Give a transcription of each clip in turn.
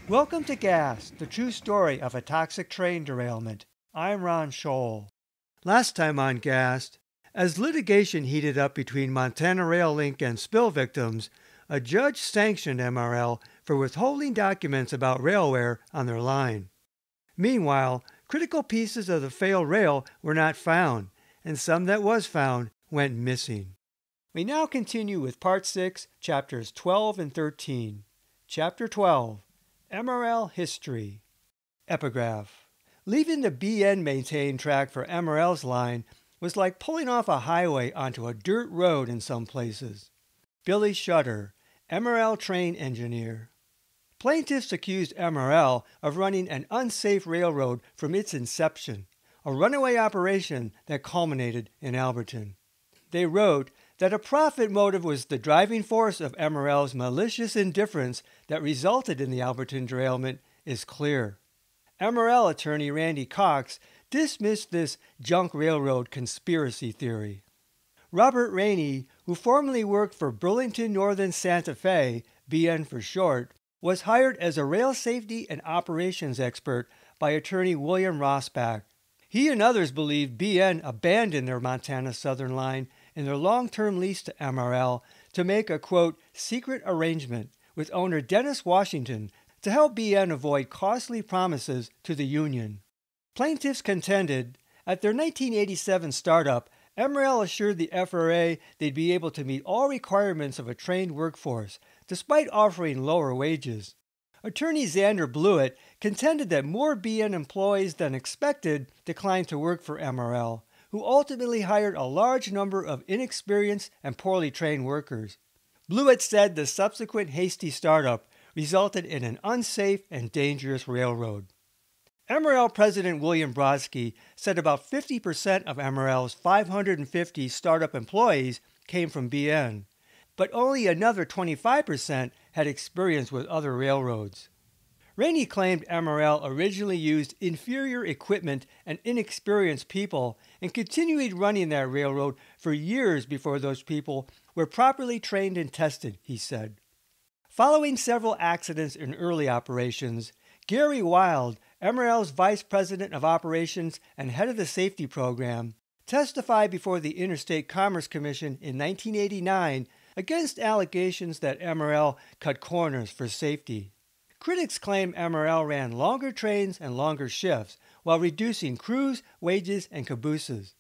Welcome to Gas, the true story of a toxic train derailment. I'm Ron Scholl. Last time on Gas, as litigation heated up between Montana Rail Link and spill victims, a judge sanctioned MRL for withholding documents about railwear on their line. Meanwhile, critical pieces of the failed rail were not found, and some that was found went missing. We now continue with Part 6, Chapters 12 and 13. Chapter 12. MRL History. Epigraph. Leaving the BN-maintained track for MRL's line was like pulling off a highway onto a dirt road in some places. Billy Shutter, MRL train engineer. Plaintiffs accused MRL of running an unsafe railroad from its inception, a runaway operation that culminated in Alberton. They wrote that a profit motive was the driving force of MRL's malicious indifference that resulted in the Alberton derailment is clear. MRL attorney Randy Cox dismissed this junk railroad conspiracy theory. Robert Rainey, who formerly worked for Burlington Northern Santa Fe, BN for short, was hired as a rail safety and operations expert by attorney William Rossback. He and others believe BN abandoned their Montana Southern line in their long-term lease to MRL to make a, quote, secret arrangement with owner Dennis Washington to help BN avoid costly promises to the union. Plaintiffs contended at their 1987 startup, MRL assured the FRA they'd be able to meet all requirements of a trained workforce, despite offering lower wages. Attorney Xander Blewett contended that more BN employees than expected declined to work for MRL, who ultimately hired a large number of inexperienced and poorly trained workers. Blewett said the subsequent hasty startup resulted in an unsafe and dangerous railroad. MRL President William Brodsky said about 50% of MRL's 550 startup employees came from BN, but only another 25% had experience with other railroads. Rainey claimed MRL originally used inferior equipment and inexperienced people and continued running that railroad for years before those people were properly trained and tested, he said. Following several accidents in early operations, Gary Wild, MRL's Vice President of Operations and head of the safety program, testified before the Interstate Commerce Commission in 1989 against allegations that MRL cut corners for safety. Critics claim MRL ran longer trains and longer shifts while reducing crews, wages, and cabooses.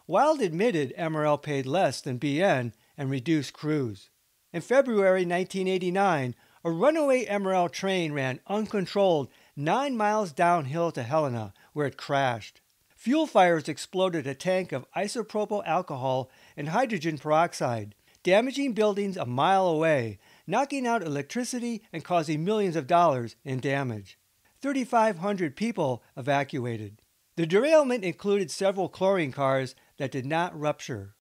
Wild admitted MRL paid less than BN and reduced crews. In February 1989, a runaway MRL train ran uncontrolled 9 miles downhill to Helena, where it crashed. Fuel fires exploded a tank of isopropyl alcohol and hydrogen peroxide, damaging buildings a mile away, knocking out electricity and causing millions of dollars in damage. 3,500 people evacuated. The derailment included several chlorine cars that did not rupture.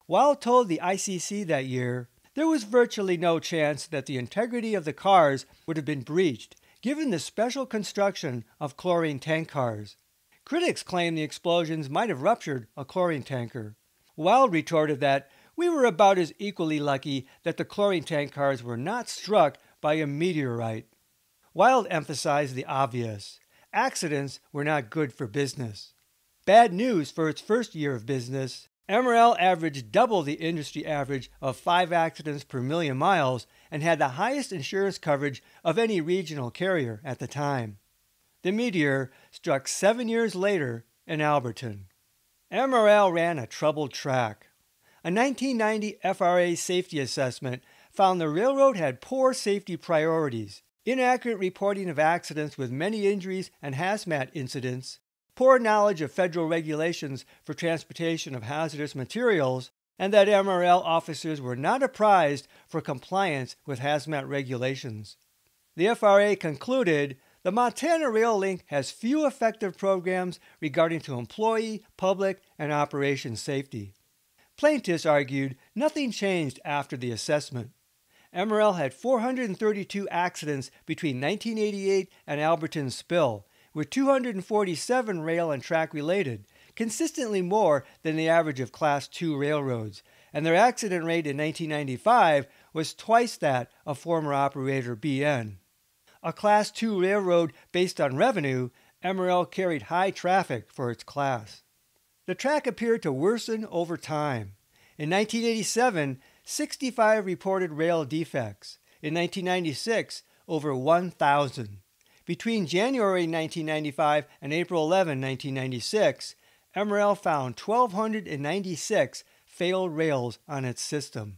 Wild told the ICC that year, there was virtually no chance that the integrity of the cars would have been breached, given the special construction of chlorine tank cars. Critics claim the explosions might have ruptured a chlorine tanker. Wild retorted that we were about as equally lucky that the chlorine tank cars were not struck by a meteorite. Wild emphasized the obvious. Accidents were not good for business. Bad news for its first year of business. MRL averaged double the industry average of 5 accidents per million miles and had the highest insurance coverage of any regional carrier at the time. The meteor struck 7 years later in Alberton. MRL ran a troubled track. A 1990 FRA safety assessment found the railroad had poor safety priorities, inaccurate reporting of accidents with many injuries and hazmat incidents, poor knowledge of federal regulations for transportation of hazardous materials, and that MRL officers were not apprised for compliance with hazmat regulations. The FRA concluded the Montana Rail Link has few effective programs regarding to employee, public, and operation safety. Plaintiffs argued nothing changed after the assessment. MRL had 432 accidents between 1988 and Alberton's spill, with 247 rail and track related, consistently more than the average of Class II railroads, and their accident rate in 1995 was twice that of former operator BN. A Class II railroad based on revenue, MRL carried high traffic for its class. The track appeared to worsen over time. In 1987, 65 reported rail defects. In 1996, over 1,000. Between January 1995 and April 11, 1996, MRL found 1,296 failed rails on its system.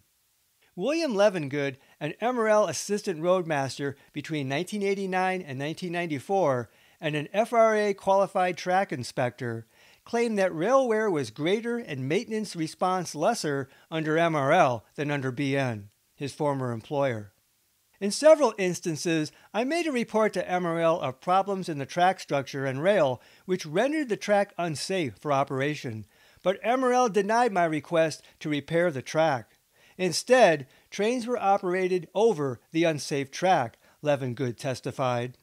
William Levengood, an MRL assistant roadmaster between 1989 and 1994, and an FRA qualified track inspector, claimed that rail wear was greater and maintenance response lesser under MRL than under BN, his former employer. In several instances, I made a report to MRL of problems in the track structure and rail which rendered the track unsafe for operation, but MRL denied my request to repair the track. Instead, trains were operated over the unsafe track, Levengood testified.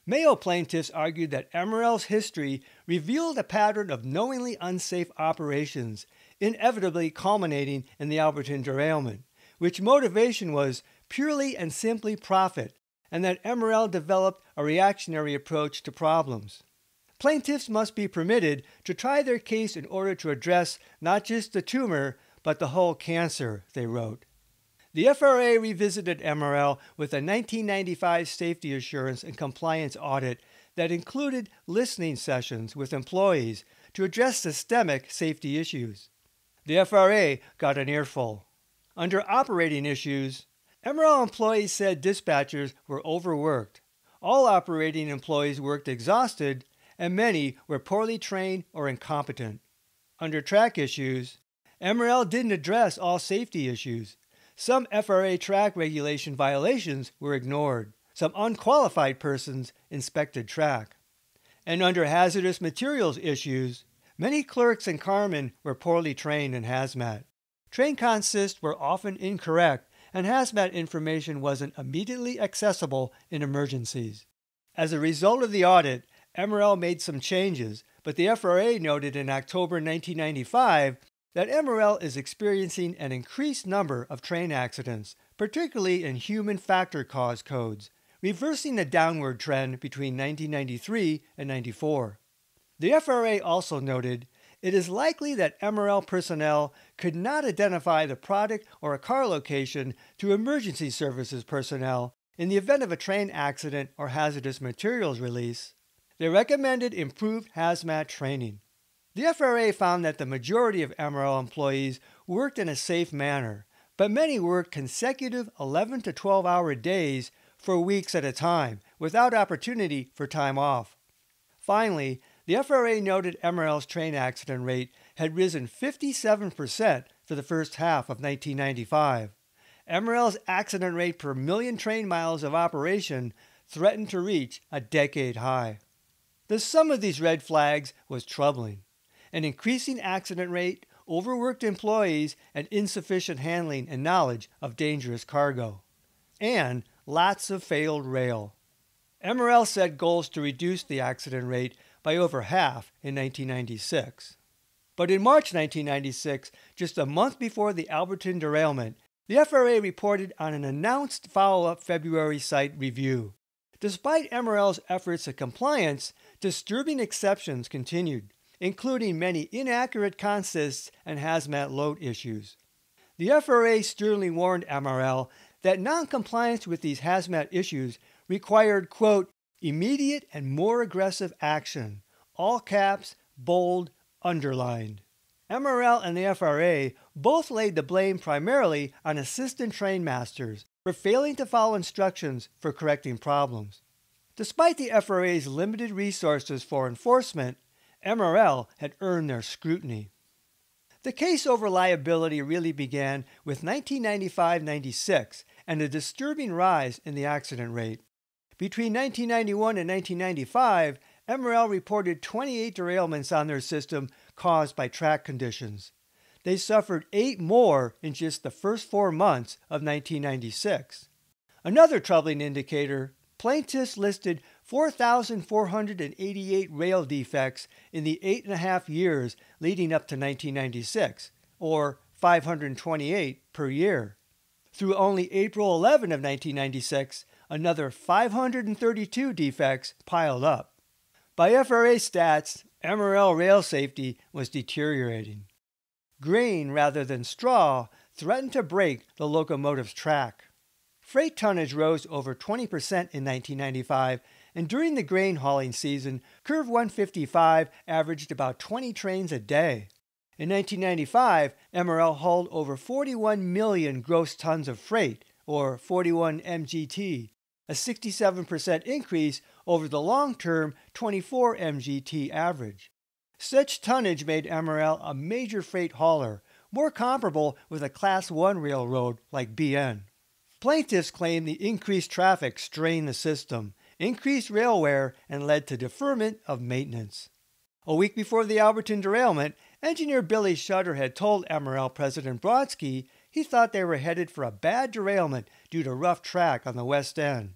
Mayo plaintiffs argued that MRL's history revealed a pattern of knowingly unsafe operations, inevitably culminating in the Alberton derailment, which motivation was purely and simply profit, and that MRL developed a reactionary approach to problems. Plaintiffs must be permitted to try their case in order to address not just the tumor, but the whole cancer, they wrote. The FRA revisited MRL with a 1995 safety assurance and compliance audit that included listening sessions with employees to address systemic safety issues. The FRA got an earful. Under operating issues, MRL employees said dispatchers were overworked. All operating employees worked exhausted, and many were poorly trained or incompetent. Under track issues, MRL didn't address all safety issues. Some FRA track regulation violations were ignored. Some unqualified persons inspected track. And under hazardous materials issues, many clerks and carmen were poorly trained in hazmat. Train consists were often incorrect, and hazmat information wasn't immediately accessible in emergencies. As a result of the audit, MRL made some changes, but the FRA noted in October 1995 that MRL is experiencing an increased number of train accidents, particularly in human factor cause codes, reversing the downward trend between 1993 and 94. The FRA also noted it is likely that MRL personnel could not identify the product or a car location to emergency services personnel in the event of a train accident or hazardous materials release. They recommended improved hazmat training. The FRA found that the majority of MRL employees worked in a safe manner, but many worked consecutive 11 to 12-hour days for weeks at a time, without opportunity for time off. Finally, the FRA noted MRL's train accident rate had risen 57% for the first half of 1995. MRL's accident rate per million train miles of operation threatened to reach a decade high. The sum of these red flags was troubling. An increasing accident rate, overworked employees, and insufficient handling and knowledge of dangerous cargo. And lots of failed rail. MRL set goals to reduce the accident rate by over half in 1996. But in March 1996, just a month before the Alberton derailment, the FRA reported on an announced follow-up February site review. Despite MRL's efforts at compliance, disturbing exceptions continued, including many inaccurate consists and hazmat load issues. The FRA sternly warned MRL that noncompliance with these hazmat issues required, quote, immediate and more aggressive action, all caps, bold, underlined. MRL and the FRA both laid the blame primarily on assistant train masters for failing to follow instructions for correcting problems. Despite the FRA's limited resources for enforcement, MRL had earned their scrutiny. The case over liability really began with 1995-96 and a disturbing rise in the accident rate. Between 1991 and 1995, MRL reported 28 derailments on their system caused by track conditions. They suffered 8 more in just the first 4 months of 1996. Another troubling indicator, plaintiffs listed 4,488 rail defects in the 8.5 years leading up to 1996, or 528 per year. Through only April 11 of 1996, another 532 defects piled up. By FRA stats, MRL rail safety was deteriorating. Grain rather than straw threatened to break the locomotive's track. Freight tonnage rose over 20% in 1995, and during the grain hauling season, Curve 155 averaged about 20 trains a day. In 1995, MRL hauled over 41 million gross tons of freight, or 41 MGT, a 67% increase over the long-term 24 MGT average. Such tonnage made MRL a major freight hauler, more comparable with a Class 1 railroad like BN. Plaintiffs claim the increased traffic strained the system, increased rail wear, and led to deferment of maintenance. A week before the Alberton derailment, engineer Billy Shutter had told MRL President Brodsky he thought they were headed for a bad derailment due to rough track on the west end.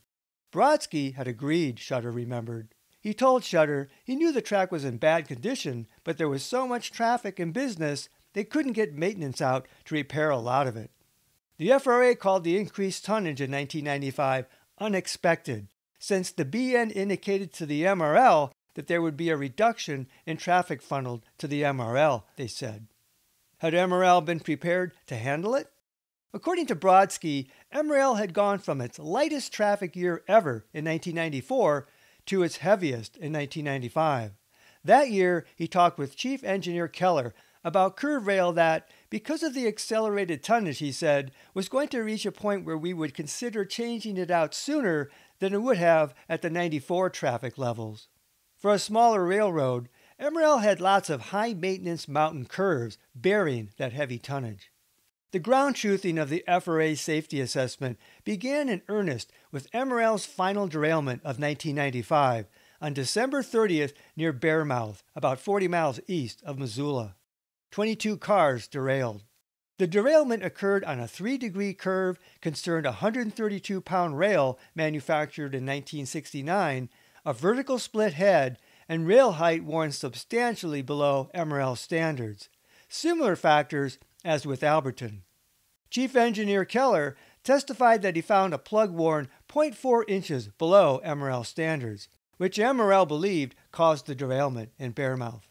Brodsky had agreed, Shutter remembered. He told Shutter he knew the track was in bad condition, but there was so much traffic and business they couldn't get maintenance out to repair a lot of it. The FRA called the increased tonnage in 1995 unexpected, since the BN indicated to the MRL that there would be a reduction in traffic funneled to the MRL, they said. Had MRL been prepared to handle it? According to Brodsky, MRL had gone from its lightest traffic year ever in 1994 to its heaviest in 1995. That year, he talked with Chief Engineer Keller about curve rail that, because of the accelerated tonnage, he said, was going to reach a point where we would consider changing it out sooner than it would have at the 94 traffic levels. For a smaller railroad, MRL had lots of high-maintenance mountain curves bearing that heavy tonnage. The ground truthing of the FRA safety assessment began in earnest with MRL's final derailment of 1995 on December 30th near Bearmouth, about 40 miles east of Missoula. 22 cars derailed. The derailment occurred on a 3-degree curve, concerned a 132-pound rail manufactured in 1969, a vertical split head, and rail height worn substantially below MRL standards. Similar factors as with Alberton. Chief Engineer Keller testified that he found a plug worn 0.4 inches below MRL standards, which MRL believed caused the derailment in Bearmouth.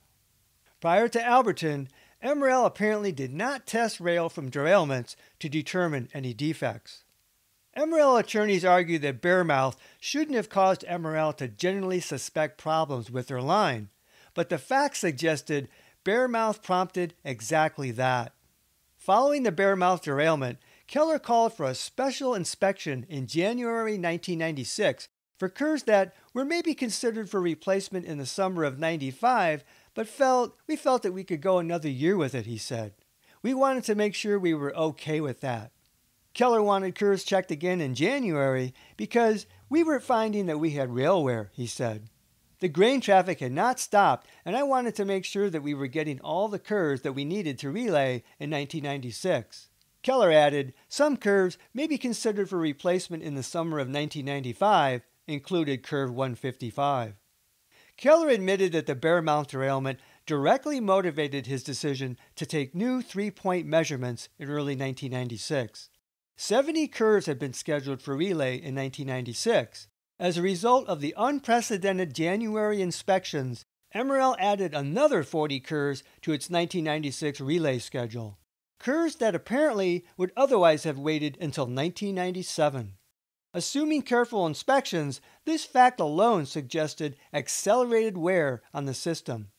Prior to Alberton, MRL apparently did not test rail from derailments to determine any defects. MRL attorneys argued that Bearmouth shouldn't have caused MRL to generally suspect problems with their line, but the facts suggested Bearmouth prompted exactly that. Following the Bearmouth derailment, Keller called for a special inspection in January 1996 for curves that were maybe considered for replacement in the summer of '95, but we felt that we could go another year with it, he said. We wanted to make sure we were okay with that. Keller wanted curves checked again in January because we were finding that we had rail wear, he said. The grain traffic had not stopped, and I wanted to make sure that we were getting all the curves that we needed to relay in 1996. Keller added, some curves may be considered for replacement in the summer of 1995, included curve 155. Keller admitted that the Bearmouth derailment directly motivated his decision to take new 3-point measurements in early 1996. 70 curves had been scheduled for relay in 1996. As a result of the unprecedented January inspections, MRL added another 40 curves to its 1996 relay schedule. Curves that apparently would otherwise have waited until 1997. Assuming careful inspections, this fact alone suggested accelerated wear on the system.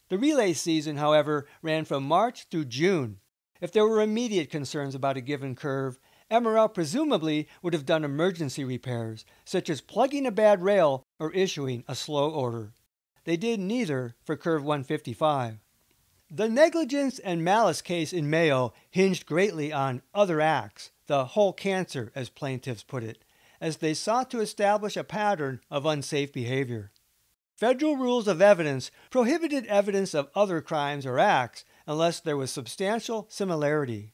The relay season, however, ran from March through June. If there were immediate concerns about a given curve, MRL presumably would have done emergency repairs, such as plugging a bad rail or issuing a slow order. They did neither for curve 155. The negligence and malice case in Mayo hinged greatly on other acts, the whole cancer, as plaintiffs put it, as they sought to establish a pattern of unsafe behavior. Federal rules of evidence prohibited evidence of other crimes or acts unless there was substantial similarity.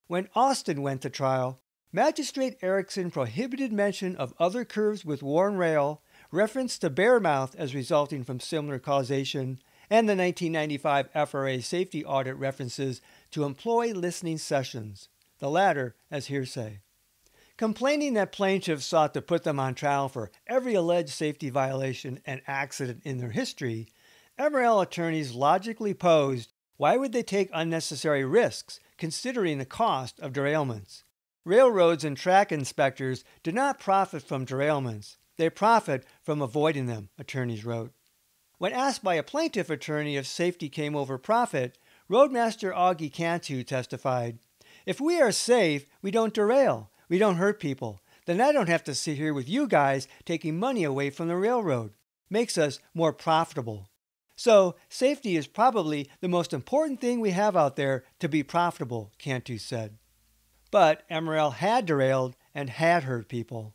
When Austin went to trial, Magistrate Erickson prohibited mention of other curves with worn rail, reference to Bearmouth as resulting from similar causation, and the 1995 FRA safety audit references to employee listening sessions, the latter as hearsay. Complaining that plaintiffs sought to put them on trial for every alleged safety violation and accident in their history, MRL attorneys logically posed, why would they take unnecessary risks considering the cost of derailments? Railroads and track inspectors do not profit from derailments. They profit from avoiding them, attorneys wrote. When asked by a plaintiff attorney if safety came over profit, Roadmaster Augie Cantu testified, "If we are safe, we don't derail. We don't hurt people. Then I don't have to sit here with you guys taking money away from the railroad. Makes us more profitable. So safety is probably the most important thing we have out there to be profitable," Cantu said. But MRL had derailed and had hurt people.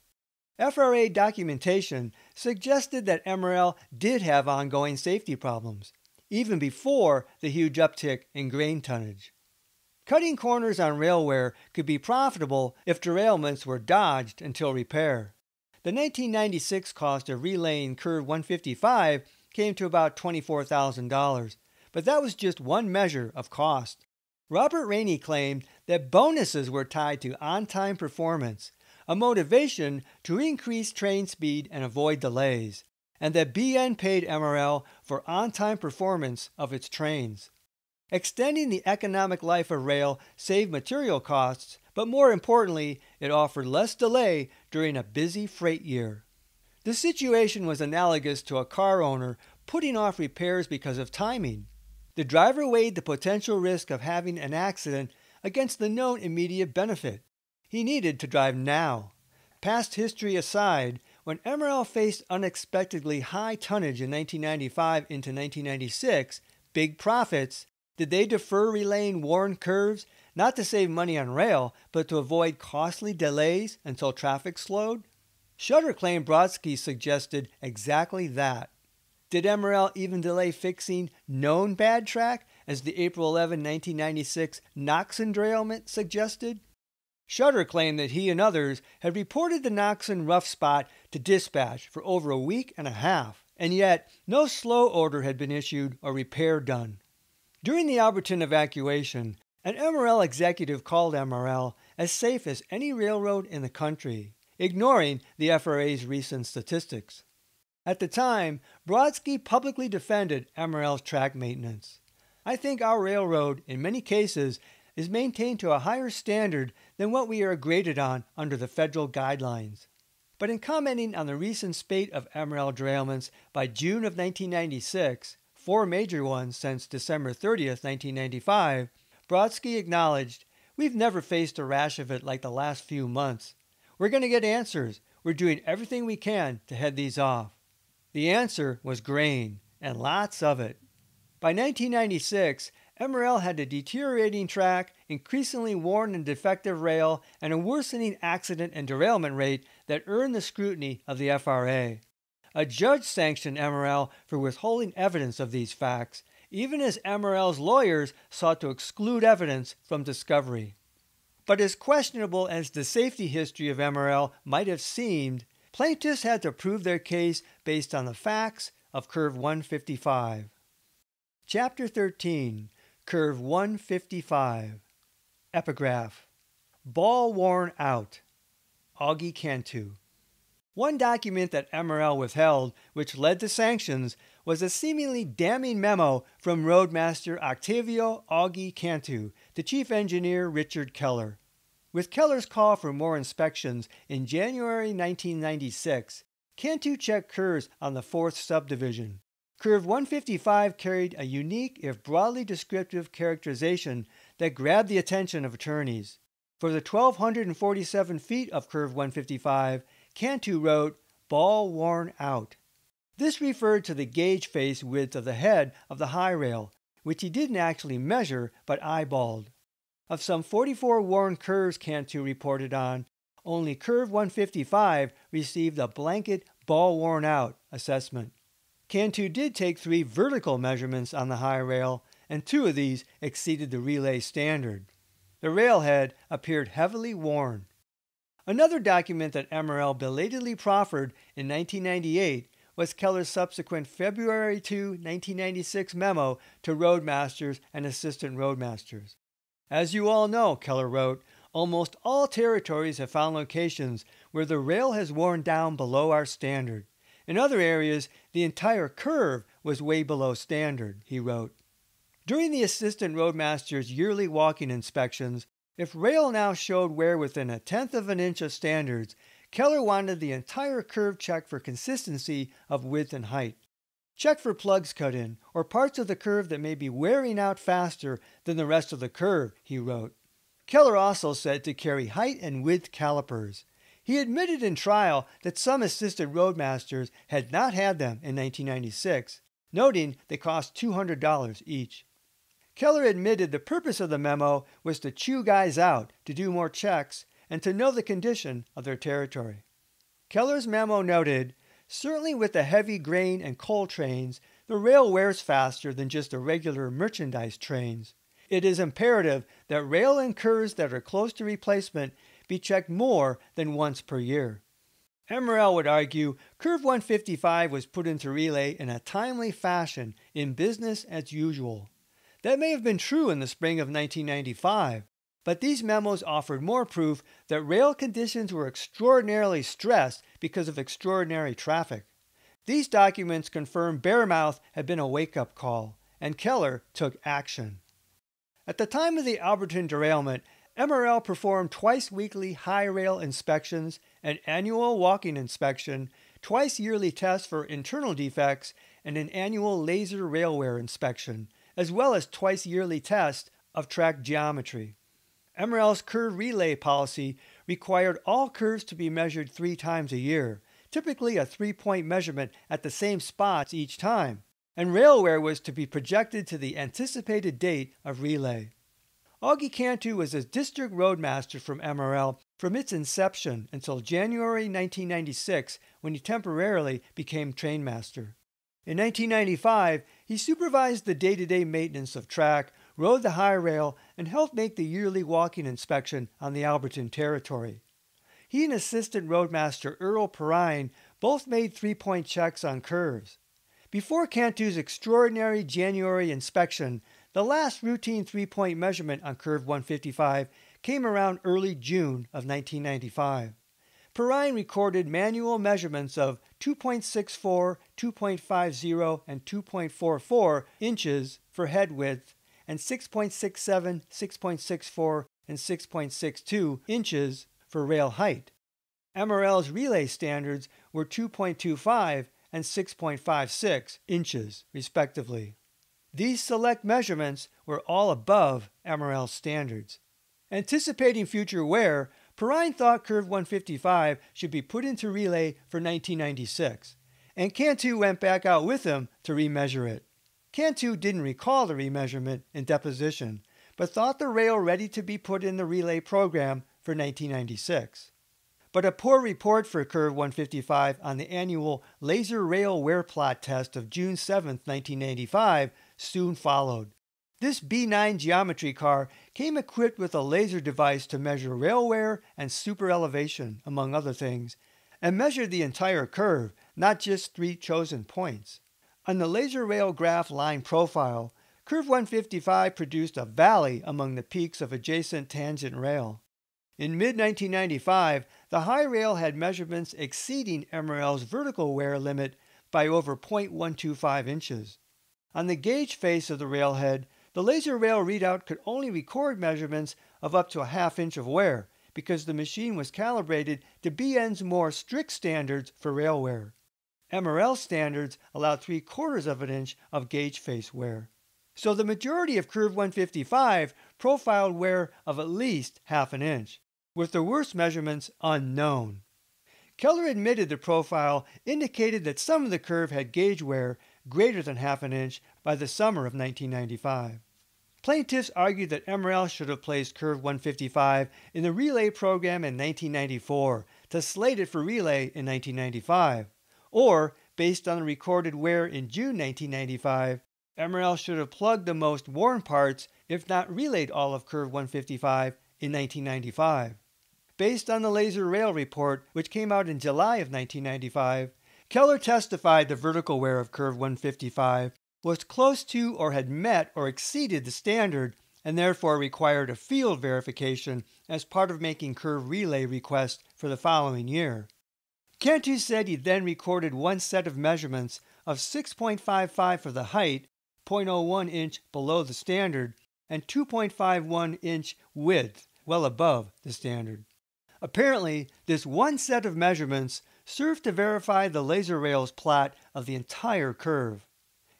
FRA documentation suggested that MRL did have ongoing safety problems, even before the huge uptick in grain tonnage. Cutting corners on rail wear could be profitable if derailments were dodged until repair. The 1996 cost of relaying Curve 155 came to about $24,000, but that was just one measure of cost. Robert Rainey claimed that bonuses were tied to on-time performance, a motivation to increase train speed and avoid delays, and that BN paid MRL for on-time performance of its trains. Extending the economic life of rail saved material costs, but more importantly, it offered less delay during a busy freight year. The situation was analogous to a car owner putting off repairs because of timing. The driver weighed the potential risk of having an accident against the known immediate benefit. He needed to drive now. Past history aside, when MRL faced unexpectedly high tonnage in 1995 into 1996, big profits, did they defer relaying worn curves, not to save money on rail, but to avoid costly delays until traffic slowed? Shutter claimed Brodsky suggested exactly that. Did MRL even delay fixing known bad track, as the April 11, 1996 Knoxon derailment suggested? Shutter claimed that he and others had reported the Knoxon rough spot to dispatch for over a week and a half, and yet no slow order had been issued or repair done. During the Alberton evacuation, an MRL executive called MRL as safe as any railroad in the country, ignoring the FRA's recent statistics. At the time, Brodsky publicly defended MRL's track maintenance. "I think our railroad, in many cases, is maintained to a higher standard than what we are graded on under the federal guidelines." But in commenting on the recent spate of MRL derailments by June of 1996, 4 major ones since December 30th, 1995, Brodsky acknowledged, "We've never faced a rash of it like the last few months. We're going to get answers. We're doing everything we can to head these off." The answer was grain, and lots of it. By 1996, MRL had a deteriorating track, increasingly worn and defective rail, and a worsening accident and derailment rate that earned the scrutiny of the FRA. A judge sanctioned MRL for withholding evidence of these facts, even as MRL's lawyers sought to exclude evidence from discovery. But as questionable as the safety history of MRL might have seemed, plaintiffs had to prove their case based on the facts of Curve 155. Chapter 13, Curve 155. Epigraph. Ball worn out. Augie Cantu. One document that MRL withheld, which led to sanctions, was a seemingly damning memo from Roadmaster Octavio Augie Cantu to Chief Engineer Richard Keller. With Keller's call for more inspections in January 1996, Cantu checked curves on the 4th subdivision. Curve 155 carried a unique, if broadly descriptive, characterization that grabbed the attention of attorneys. For the 1,247 feet of Curve 155, Cantu wrote, "Ball worn out." This referred to the gauge face width of the head of the high rail, which he didn't actually measure but eyeballed. Of some 44 worn curves Cantu reported on, only Curve 155 received a blanket ball worn out assessment. Cantu did take 3 vertical measurements on the high rail, and 2 of these exceeded the relay standard. The railhead appeared heavily worn. Another document that MRL belatedly proffered in 1998 was Keller's subsequent February 2, 1996 memo to roadmasters and assistant roadmasters. "As you all know," Keller wrote, almost all territories have found locations where the rail has worn down below our standard. In other areas, the entire curve was way below standard, he wrote. During the assistant roadmaster's yearly walking inspections, if rail now showed wear within 1/10 of an inch of standards, Keller wanted the entire curve checked for consistency of width and height. Check for plugs cut in, or parts of the curve that may be wearing out faster than the rest of the curve, he wrote. Keller also said to carry height and width calipers. He admitted in trial that some assistant roadmasters had not had them in 1996, noting they cost $200 each. Keller admitted the purpose of the memo was to chew guys out, to do more checks, and to know the condition of their territory. Keller's memo noted, certainly with the heavy grain and coal trains, the rail wears faster than just the regular merchandise trains. It is imperative that rail and curves that are close to replacement be checked more than once per year. MRL would argue Curve 155 was put into relay in a timely fashion in business as usual. That may have been true in the spring of 1995, but these memos offered more proof that rail conditions were extraordinarily stressed because of extraordinary traffic. These documents confirmed Bearmouth had been a wake-up call, and Keller took action. At the time of the Alberton derailment, MRL performed twice-weekly high rail inspections, an annual walking inspection, twice-yearly tests for internal defects, and an annual laser rail wear inspection, as well as twice-yearly tests of track geometry. MRL's curve relay policy required all curves to be measured 3 times a year, typically a 3-point measurement at the same spots each time, and rail wear was to be projected to the anticipated date of relay. Augie Cantu was a district roadmaster from MRL from its inception until January 1996, when he temporarily became trainmaster. In 1995, he supervised the day-to-day maintenance of track, rode the high rail, and helped make the yearly walking inspection on the Alberton territory. He and assistant roadmaster Earl Perrine both made 3-point checks on curves. Before Cantu's extraordinary January inspection, the last routine 3-point measurement on Curve 155 came around early June of 1995. Perrine recorded manual measurements of 2.64, 2.50, and 2.44 inches for head width, and 6.67, 6.64, and 6.62 inches for rail height. MRL's relay standards were 2.25 and 6.56 inches, respectively. These select measurements were all above MRL standards. Anticipating future wear, Perrine thought Curve 155 should be put into relay for 1996, and Cantu went back out with him to remeasure it. Cantu didn't recall the remeasurement in deposition, but thought the rail ready to be put in the relay program for 1996. But a poor report for Curve 155 on the annual laser rail wear plot test of June 7, 1985 soon followed. This B9 geometry car came equipped with a laser device to measure rail wear and super elevation, among other things, and measured the entire curve, not just 3 chosen points. On the laser rail graph line profile, Curve 155 produced a valley among the peaks of adjacent tangent rail. In mid-1995, the high rail had measurements exceeding MRL's vertical wear limit by over 0.125 inches. On the gauge face of the railhead, the laser rail readout could only record measurements of up to a half-inch of wear because the machine was calibrated to BN's more strict standards for rail wear. MRL standards allowed 3/4 of an inch of gauge face wear. So the majority of Curve 155 profiled wear of at least half an inch, with the worst measurements unknown. Keller admitted the profile indicated that some of the curve had gauge wear greater than half an inch by the summer of 1995. Plaintiffs argued that MRL should have placed Curve 155 in the relay program in 1994 to slate it for relay in 1995, or, based on the recorded wear in June 1995, MRL should have plugged the most worn parts, if not relayed all of Curve 155 in 1995. Based on the laser rail report, which came out in July of 1995, Keller testified the vertical wear of Curve 155 was close to or had met or exceeded the standard and therefore required a field verification as part of making curve relay requests for the following year. Cantu said he then recorded one set of measurements of 6.55 for the height, 0.01 inch below the standard, and 2.51 inch width, well above the standard. Apparently, this one set of measurements served to verify the laser rail's plot of the entire curve.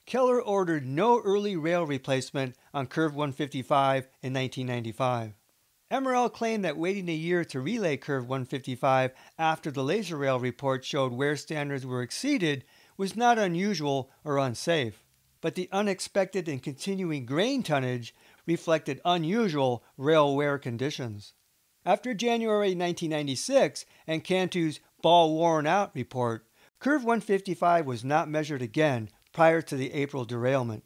Keller ordered no early rail replacement on Curve 155 in 1995. MRL claimed that waiting a year to relay Curve 155 after the laser rail report showed wear standards were exceeded was not unusual or unsafe, but the unexpected and continuing grain tonnage reflected unusual rail wear conditions. After January 1996 and Cantu's ball worn out report, Curve 155 was not measured again prior to the April derailment.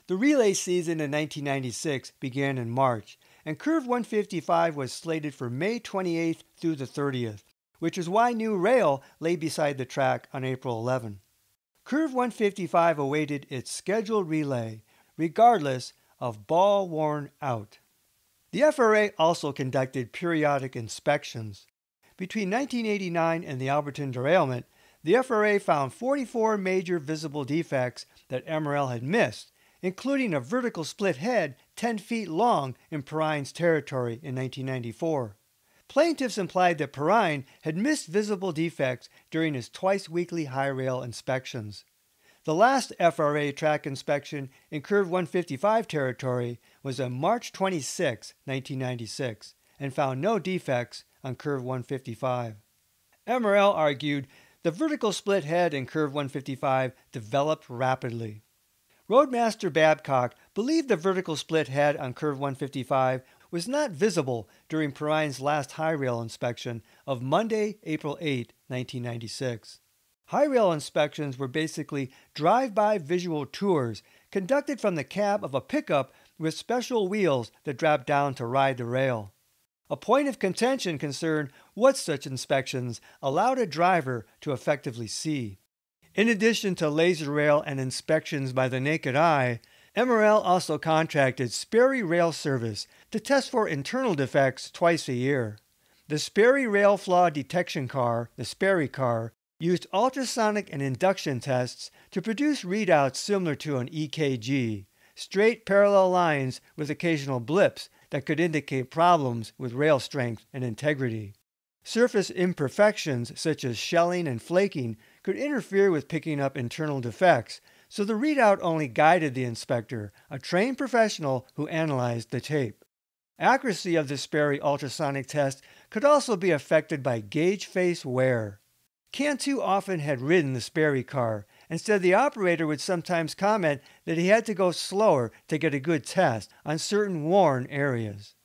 The relay season in 1996 began in March, and Curve 155 was slated for May 28th through the 30th, which is why new rail lay beside the track on April 11. Curve 155 awaited its scheduled relay, regardless of ball worn out. The FRA also conducted periodic inspections. Between 1989 and the Alberton derailment, the FRA found 44 major visible defects that MRL had missed, including a vertical split head 10 feet long in Perrine's territory in 1994. Plaintiffs implied that Perrine had missed visible defects during his twice-weekly high rail inspections. The last FRA track inspection in Curve 155 territory was on March 26, 1996, and found no defects on Curve 155. MRL argued the vertical split head in Curve 155 developed rapidly. Roadmaster Babcock believed the vertical split head on Curve 155 was not visible during Perrine's last high rail inspection of Monday, April 8, 1996. High rail inspections were basically drive-by visual tours conducted from the cab of a pickup with special wheels that drop down to ride the rail. A point of contention concerned what such inspections allowed a driver to effectively see. In addition to laser rail and inspections by the naked eye, MRL also contracted Sperry Rail Service to test for internal defects twice a year. The Sperry Rail Flaw Detection Car, the Sperry car, used ultrasonic and induction tests to produce readouts similar to an EKG, straight parallel lines with occasional blips that could indicate problems with rail strength and integrity. Surface imperfections such as shelling and flaking could interfere with picking up internal defects, so the readout only guided the inspector, a trained professional who analyzed the tape. Accuracy of the Sperry ultrasonic test could also be affected by gauge face wear. Cantu often had ridden the Sperry car, and said the operator would sometimes comment that he had to go slower to get a good test on certain worn areas.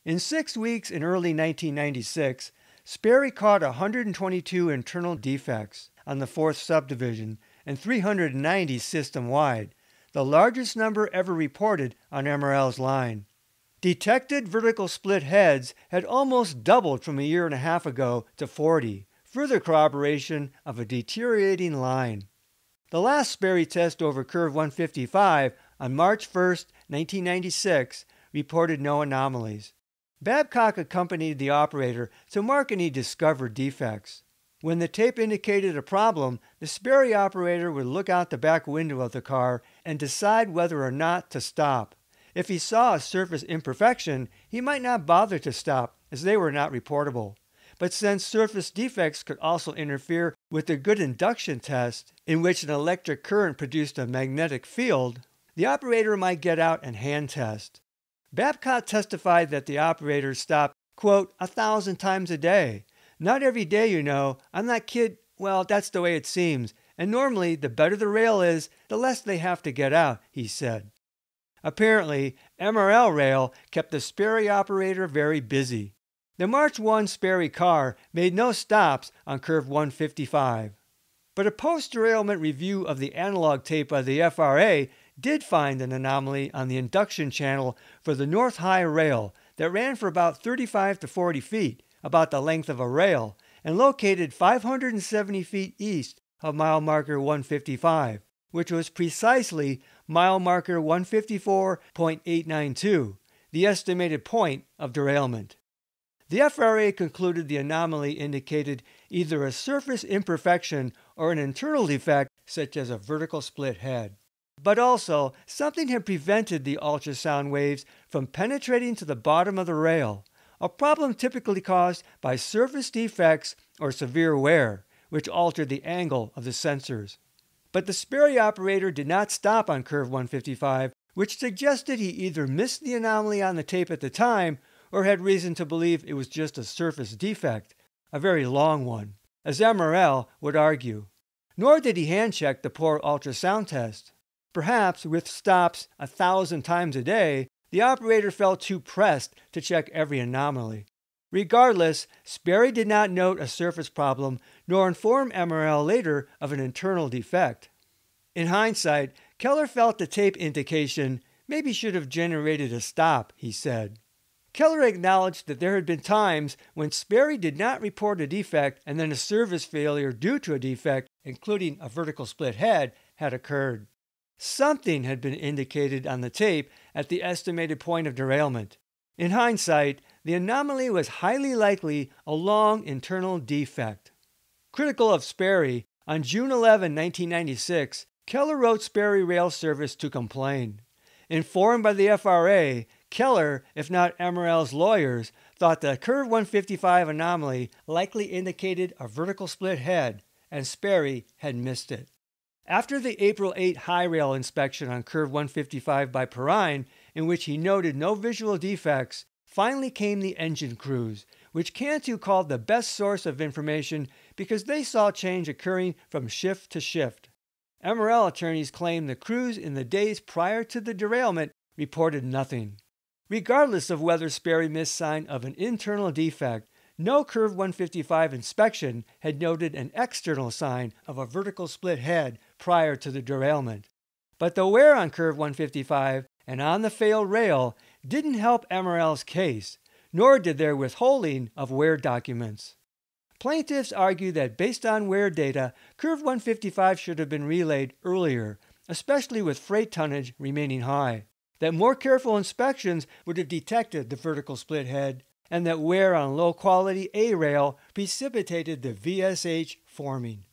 In 6 weeks in early 1996, Sperry caught 122 internal defects on the 4th subdivision and 390 system-wide, the largest number ever reported on MRL's line. Detected vertical split heads had almost doubled from a year and a half ago to 40, further corroboration of a deteriorating line. The last Sperry test over Curve 155 on March 1, 1996, reported no anomalies. Babcock accompanied the operator to mark any discovered defects. When the tape indicated a problem, the Sperry operator would look out the back window of the car and decide whether or not to stop. If he saw a surface imperfection, he might not bother to stop, as they were not reportable. But since surface defects could also interfere with the good induction test, in which an electric current produced a magnetic field, the operator might get out and hand test. Babcock testified that the operator stopped, quote, 1,000 times a day. Not every day, you know. I'm not kid. Well, that's the way it seems. And normally, the better the rail is, the less they have to get out, he said. Apparently, MRL Rail kept the Sperry operator very busy. The March 1 Sperry car made no stops on Curve 155. But a post-derailment review of the analog tape by the FRA did find an anomaly on the induction channel for the North High rail that ran for about 35 to 40 feet, about the length of a rail, and located 570 feet east of mile marker 155, which was precisely mile marker 154.892, the estimated point of derailment. The FRA concluded the anomaly indicated either a surface imperfection or an internal defect, such as a vertical split head. But also, something had prevented the ultrasound waves from penetrating to the bottom of the rail, a problem typically caused by surface defects or severe wear, which altered the angle of the sensors. But the Sperry operator did not stop on curve 155, which suggested he either missed the anomaly on the tape at the time or had reason to believe it was just a surface defect, a very long one, as MRL would argue. Nor did he hand-check the poor ultrasound test. Perhaps, with stops 1,000 times a day, the operator felt too pressed to check every anomaly. Regardless, Sperry did not note a surface problem nor inform MRL later of an internal defect. In hindsight, Keller felt the tape indication maybe should have generated a stop, he said. Keller acknowledged that there had been times when Sperry did not report a defect and then a service failure due to a defect, including a vertical split head, had occurred. Something had been indicated on the tape at the estimated point of derailment. In hindsight, the anomaly was highly likely a long internal defect. Critical of Sperry, on June 11, 1996, Keller wrote Sperry Rail Service to complain. Informed by the FRA, Keller, if not MRL's lawyers, thought the curve 155 anomaly likely indicated a vertical split head, and Sperry had missed it. After the April 8 high rail inspection on curve 155 by Perrine, in which he noted no visual defects, finally came the engine crews, which Cantu called the best source of information because they saw change occurring from shift to shift. MRL attorneys claimed the crews in the days prior to the derailment reported nothing. Regardless of whether Sperry missed sign of an internal defect, no curve 155 inspection had noted an external sign of a vertical split head prior to the derailment. But the wear on curve 155 and on the failed rail didn't help MRL's case, nor did their withholding of wear documents. Plaintiffs argue that based on wear data, curve 155 should have been relayed earlier, especially with freight tonnage remaining high, that more careful inspections would have detected the vertical split head, and that wear on low-quality A-rail precipitated the VSH forming.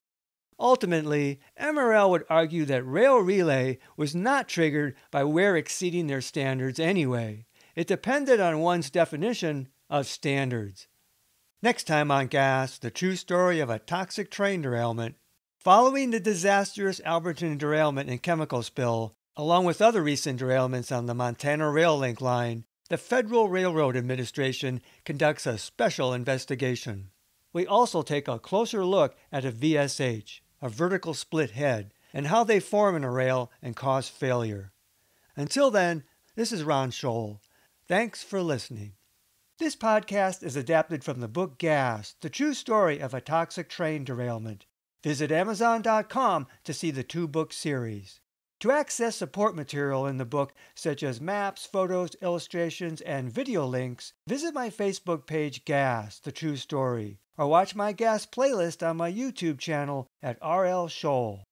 Ultimately, MRL would argue that rail relay was not triggered by wear exceeding their standards anyway. It depended on one's definition of standards. Next time on Gas, the true story of a toxic train derailment. Following the disastrous Alberton derailment and chemical spill, along with other recent derailments on the Montana Rail Link line, the Federal Railroad Administration conducts a special investigation. We also take a closer look at a VSH, a vertical split head, and how they form in a rail and cause failure. Until then, this is Ron Scholl. Thanks for listening. This podcast is adapted from the book Gas, the true story of a toxic train derailment. Visit Amazon.com to see the 2-book series. To access support material in the book, such as maps, photos, illustrations, and video links, visit my Facebook page Gas, the true story, or watch my Gas playlist on my YouTube channel at RL Scholl.